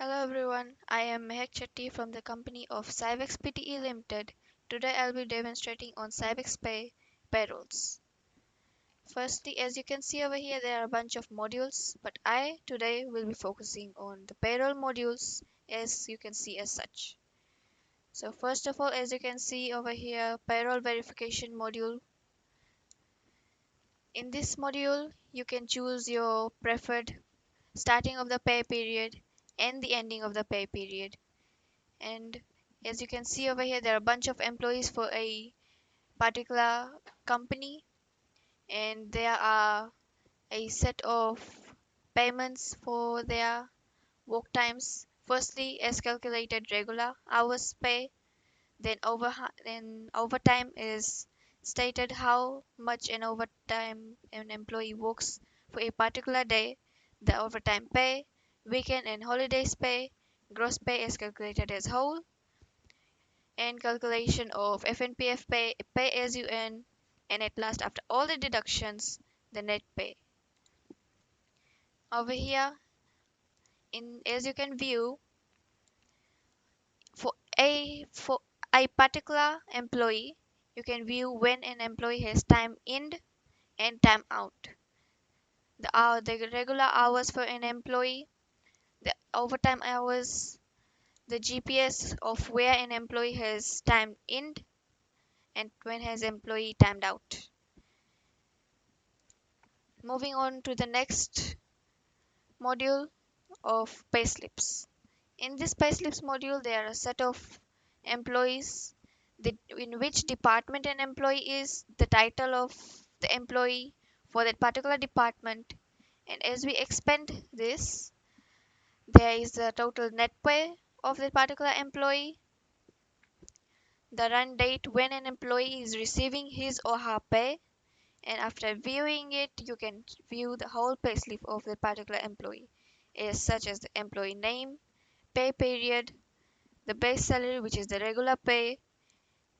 Hello everyone, I am Mehak Chetty from the company of Cybex Pte Limited. Today I'll be demonstrating on Cybex Pay payrolls. Firstly, as you can see over here, there are a bunch of modules, but I today will be focusing on the payroll modules as you can see as such. So first of all, as you can see over here, payroll verification module. In this module, you can choose your preferred starting of the pay period and the ending of the pay period. And as you can see over here, there are a bunch of employees for a particular company, and there are a set of payments for their work times. Firstly, as calculated regular hours pay, then overtime is stated how much an overtime an employee works for a particular day, the overtime pay, weekend and holidays pay, gross pay is calculated as whole, and calculation of FNPF pay, pay as you earn, and at last, after all the deductions, the net pay. Over here, in as you can view, for a particular employee, you can view when an employee has time in and time out. The regular hours for an employee, the overtime hours, the GPS of where an employee has time in and when has employee timed out. Moving on to the next module of payslips. In this payslips module, there are a set of employees, in which department an employee is, the title of the employee for that particular department, and as we expand this, there is the total net pay of that particular employee, the run date when an employee is receiving his or her pay, and after viewing it, you can view the whole payslip of that particular employee, is such as the employee name, pay period, the base salary, which is the regular pay,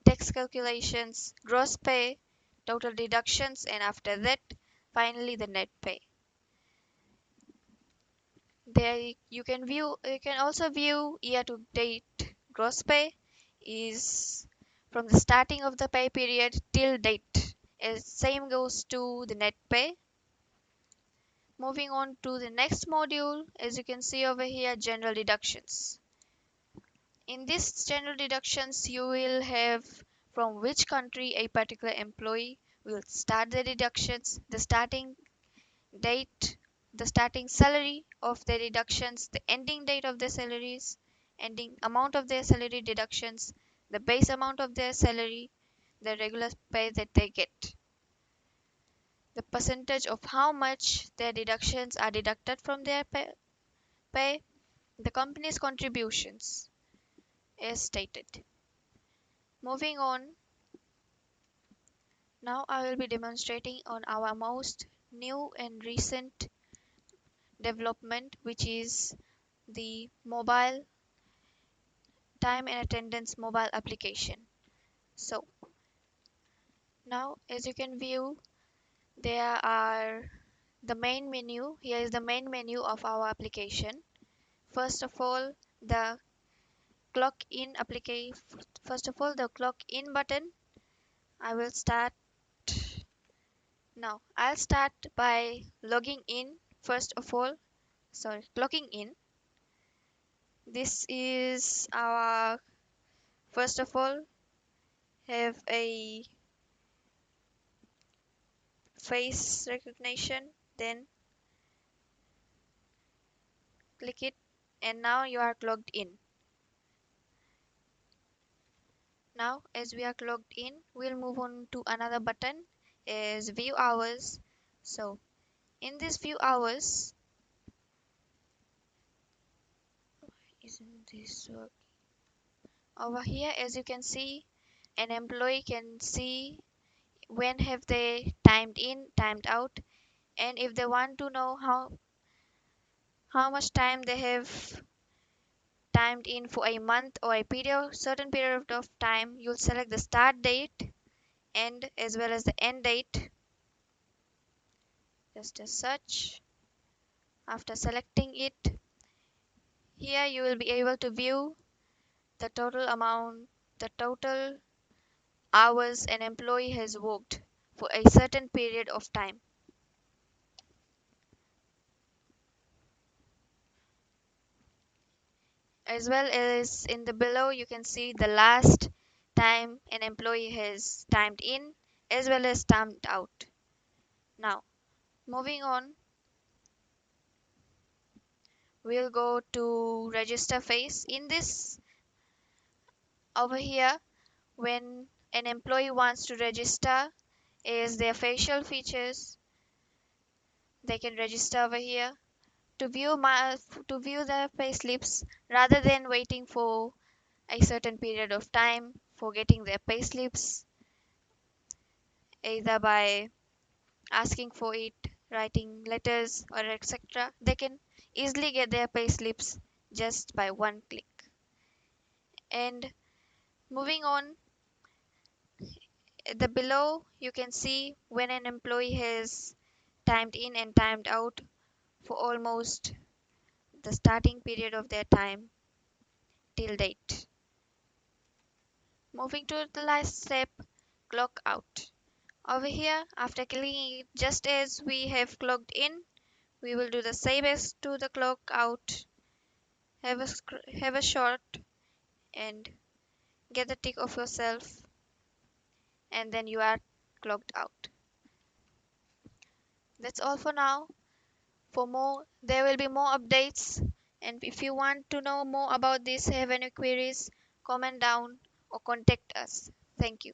tax calculations, gross pay, total deductions, and after that, finally the net pay. There you can also view year to date gross pay is from the starting of the pay period till date. As same goes to the net pay. Moving on to the next module, as you can see over here, general deductions. In this general deductions, you will have from which country a particular employee will start the deductions, the starting date, the starting salary of the deductions, the ending date of their salaries, ending amount of their salary deductions, the base amount of their salary, the regular pay that they get, the percentage of how much their deductions are deducted from their pay, the company's contributions as stated. Moving on, now I will be demonstrating on our most new and recent development, which is the mobile time and attendance mobile application. So now as you can view, there are the main menu. Here is the main menu of our application. First of all, the clock in application. First of all, the clock in button. I will start now. I'll start by logging in. First of all, sorry, clocking in. This is our first of all have a face recognition, then click it, and now you are logged in. Now as we are logged in, we'll move on to another button is view hours. So in this view hours, isn't this work over here, as you can see, an employee can see when have they timed in, timed out, and if they want to know how much time they have timed in for a month or a period certain period of time, you'll select the start date and as well as the end date, just as such. After selecting it, Here you will be able to view the total amount, the total hours an employee has worked for a certain period of time. As well as in the below, you can see the last time an employee has timed in as well as timed out. Now, moving on, we'll go to register phase. In this, over here, when an employee wants to register is their facial features, they can register over here to view their payslips rather than waiting for a certain period of time for getting their payslips, either by asking for it, writing letters, or etc. They can easily get their payslips just by one click. And moving on, the below you can see when an employee has timed in and timed out for almost the starting period of their time till date. Moving to the last step, clock out. Over here, after clicking it, just as we have clocked in, we will do the same as to the clock out. Have a shot and get the tick of yourself, and then you are clocked out. That's all for now. For more, there will be more updates. And if you want to know more about this, have any queries, comment down or contact us. Thank you.